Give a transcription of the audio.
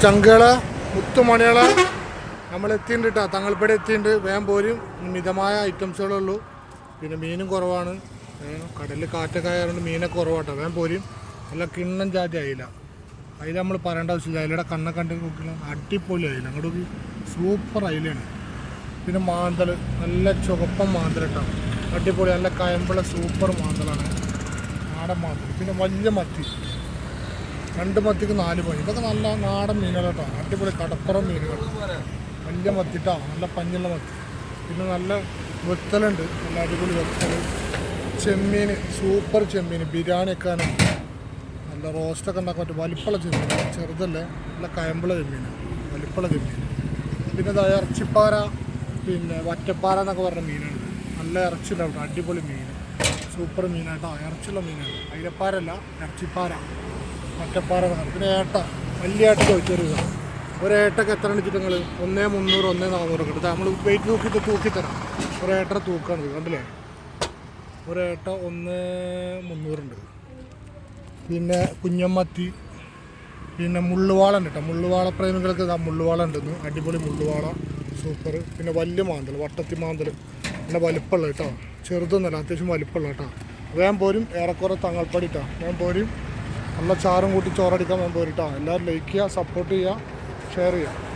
ചങ്കള് മുത്തുമണികള് നമ്മൾ എത്തിയിട്ടുണ്ട് കേട്ടോ. തങ്ങൾപ്പടി എത്തിയിട്ടുണ്ട്. വേഗം പോരും. മിതമായ ഐറ്റംസുകളേ ഉള്ളൂ. പിന്നെ മീനും കുറവാണ്. കടലിൽ കാറ്റൊക്കെ ആയതുകൊണ്ട് മീനൊക്കെ കുറവാട്ടോ. വേഗം പോരും. നല്ല കിണ്ണം ജാതി അയില. അയില നമ്മൾ പറയേണ്ട ആവശ്യമില്ല. അയിലയുടെ കണ്ണൊക്കെ കണ്ട് നോക്കില്ല. അടിപൊളി അയില. അങ്ങോട്ട് സൂപ്പർ അയിലാണ്. പിന്നെ മാന്തൽ, നല്ല ചുവപ്പൻ മാന്തൽ കേട്ടോ. അടിപൊളി നല്ല കയമ്പുള്ള സൂപ്പർ മാന്തലാണ്. നാടൻ മാന്തൽ. പിന്നെ വലിയ മത്തി, 2 മത്തിക്ക് 4 പണി. ഇതൊക്കെ നല്ല നാടൻ മീനുകൾ കേട്ടോ. അടിപൊളി കടപ്പുറം മീനുകൾ. വലിയ മത്തിട്ടോ, നല്ല പഞ്ഞുള്ള മത്തി. പിന്നെ നല്ല വെത്തലുണ്ട്, നല്ല അടിപൊളി വെത്തൽ. ചെമ്മീൻ, സൂപ്പർ ചെമ്മീൻ. ബിരിയാണി വെക്കാനും നല്ല റോസ്റ്റൊക്കെ ഉണ്ടാക്കാൻ പറ്റും. വലിപ്പമുള്ള ചെമ്മീൻ, ചെറുതല്ലേ, നല്ല കയമ്പുള്ള ചെമ്മീൻ, വലിപ്പമുള്ള ചെമ്മീൻ. പിന്നെ ഇറച്ചിപ്പാര, പിന്നെ വറ്റപ്പാര എന്നൊക്കെ പറഞ്ഞ മീനാണ്. നല്ല ഇറച്ചിയുണ്ടാവും, അടിപൊളി മീൻ, സൂപ്പർ മീനായിട്ടോ. ഇറച്ചിയുള്ള മീനാണ്. അയിലപ്പാരല്ല, ഇറച്ചിപ്പാര, വറ്റപ്പാര. പിന്നെ ഏട്ട, വലിയ ഏട്ട ചോദിച്ചൊരു ഒരേട്ടക്ക് എത്ര വെച്ചിട്ട് നിങ്ങൾ 1,300, 1,400 ഒക്കെ എടുത്താൽ നമ്മൾ വെയിറ്റ് തൂക്കിത്തരാം. ഒരേട്ട തൂക്കാണ് കണ്ടില്ലേ. ഒരേട്ട 1,300 ഉണ്ട്. പിന്നെ കുഞ്ഞമ്മത്തി, പിന്നെ മുള്ളുവാള ഉണ്ട് കേട്ടോ. മുള്ളുവാള പ്രേമികൾക്ക് മുള്ളുവാള ഉണ്ടെന്ന്. അടിപൊളി മുള്ളുവാള, സൂപ്പർ. പിന്നെ വലിയ മാന്തൽ, വട്ടത്തി മാന്തൽ, നല്ല വലിപ്പമുള്ള കേട്ടോ. ചെറുതൊന്നുമല്ല, അത്യാവശ്യം വലിപ്പമുള്ള കേട്ടോ. വേഗം പോരും. ഏറെക്കുറെ തങ്ങൾപ്പടി കേട്ടോ. വേഗം പോരും. നല്ല ചാറും കൂട്ടി ചോറടിക്കാൻ വേഗം പോരും കേട്ടോ. എല്ലാവരും ലൈക്ക് ചെയ്യുക, സപ്പോർട്ട് ചെയ്യുക, ഷെയർ ചെയ്യുക.